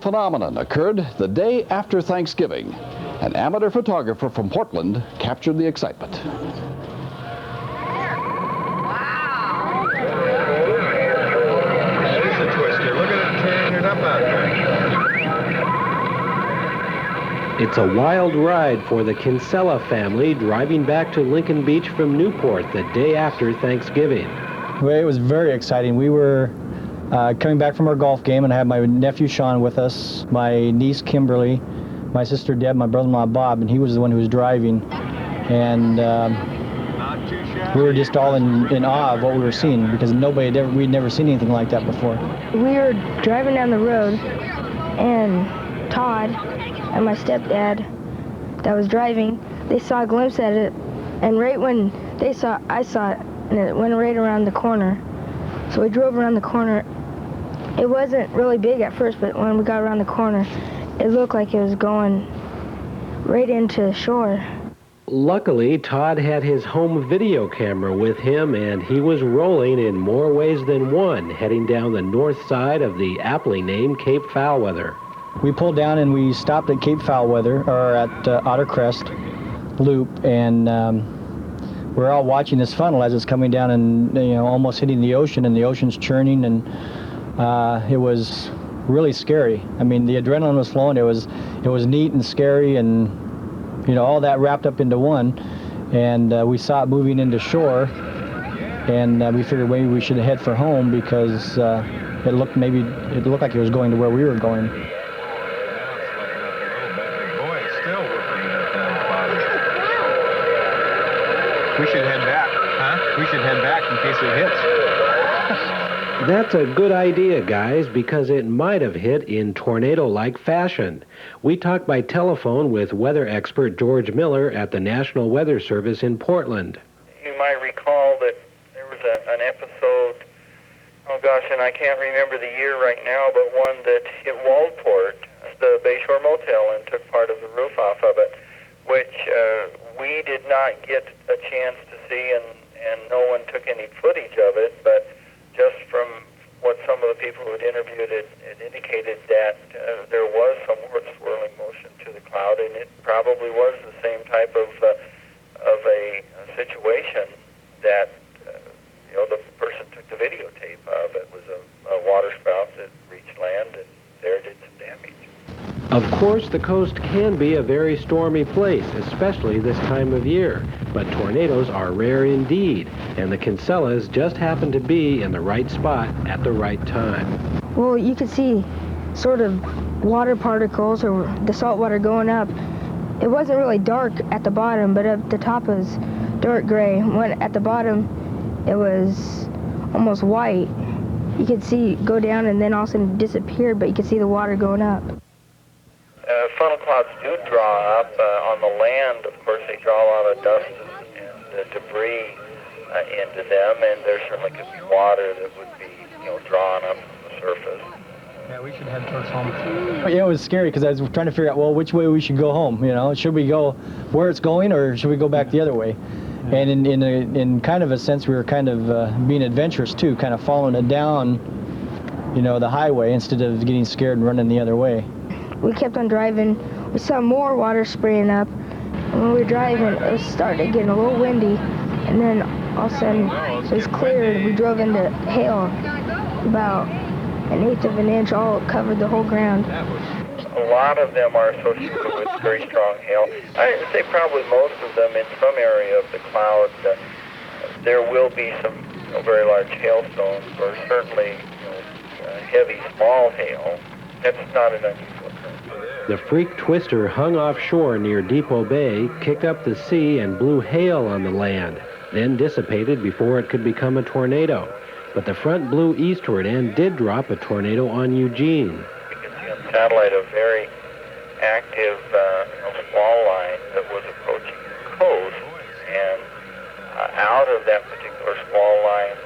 Phenomenon occurred the day after Thanksgiving. An amateur photographer from Portland captured the excitement. Wow! That is a twister. Look at it tearing it up out there. It's a wild ride for the Kinsella family driving back to Lincoln Beach from Newport the day after Thanksgiving. Well, it was very exciting. We were coming back from our golf game, and I had my nephew Sean with us, my niece Kimberly, my sister Deb, my brother-in-law Bob, and he was the one who was driving. And we were just all in awe of what we were seeing, because we'd never seen anything like that before. We were driving down the road, and Todd and my stepdad that was driving, they saw a glimpse at it, and right when I saw it, and it went right around the corner. So we drove around the corner. It wasn't really big at first, but when we got around the corner, it looked like it was going right into the shore. Luckily, Todd had his home video camera with him, and he was rolling in more ways than one, heading down the north side of the aptly named Cape Foulweather. We pulled down and we stopped at Cape Foulweather, or at Otter Crest Loop, and we're all watching this funnel as it's coming down and almost hitting the ocean, and the ocean's churning, and it was really scary. I mean, the adrenaline was flowing. It was neat and scary, and all that wrapped up into one. And we saw it moving into shore, and we figured maybe we should head for home, because it looked like it was going to where we were going. We should head back, huh? We should head back in case it hits. That's a good idea, guys, because it might have hit in tornado-like fashion. We talked by telephone with weather expert George Miller at the National Weather Service in Portland. You might recall that there was an episode, oh gosh, and I can't remember the year right now, but one that hit Waldport, the Bayshore Motel, and took part of the roof off of it, which we did not get a chance to see, and no one took any footage of it, but just from what some of the people who had interviewed it indicated that there was some swirling motion to the cloud, and it probably was the same type of a situation that the person took the videotape of. It was a waterspout that reached land and there did some damage. Of course, the coast can be a very stormy place, especially this time of year. But tornadoes are rare indeed, and the Kinsellas just happen to be in the right spot at the right time. Well, you could see sort of water particles, or the salt water going up. It wasn't really dark at the bottom, but at the top it was dark gray. When at the bottom, it was almost white. You could see it go down and then all of a sudden disappear, but you could see the water going up. Funnel clouds do draw up on the land. Of course, they draw a lot of dust and debris into them, and there certainly could be water that would be, drawn up from the surface. Yeah, we should head towards home. It was scary because I was trying to figure out, which way we should go home. Should we go where it's going, or should we go back the other way? And in kind of a sense, we were kind of being adventurous too, kind of following it down, the highway, instead of getting scared and running the other way. We kept on driving. We saw more water spraying up. And when we were driving, it started getting a little windy. And then all of a sudden, it was clear, and we drove into hail. About 1/8 of an inch, all covered the whole ground. A lot of them are associated with very strong hail. I would say probably most of them in some area of the cloud. There will be some very large hailstones, or certainly heavy small hail. That's not an unusual occurrence. The freak twister hung offshore near Depot Bay, kicked up the sea, and blew hail on the land, then dissipated before it could become a tornado. But the front blew eastward and did drop a tornado on Eugene. You can see on satellite a very active squall line that was approaching the coast, and out of that particular squall line,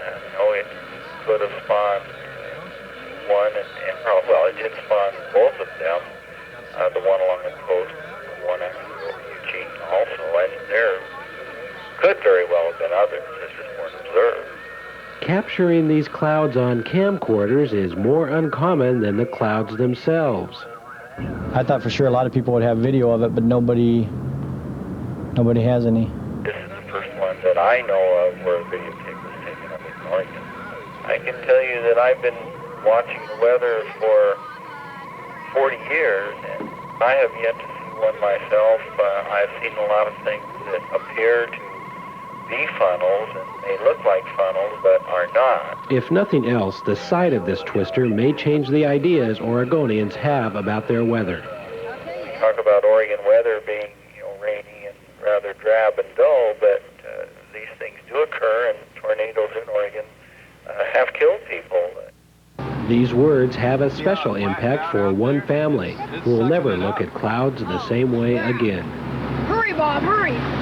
it could have spawned one, and probably, it did spawn both of them, the one along the coast, the one actually over Eugene also, and there could very well have been others that just weren't observed. capturing these clouds on camcorders is more uncommon than the clouds themselves. I thought for sure a lot of people would have video of it, but nobody has any. This is the first one that I know of where a videotape was taken up in Oregon. I can tell you that I've been watching the weather for 40 years, and I have yet to see one myself. I've seen a lot of things that appear to be funnels, and they look like funnels, but are not. If nothing else, the sight of this twister may change the ideas Oregonians have about their weather. We talk about Oregon weather being, rainy and rather drab and dull, but these things do occur, and tornadoes in Oregon have killed people. These words have a special impact for one family who will never look at clouds the same way again. Hurry, Bob, hurry!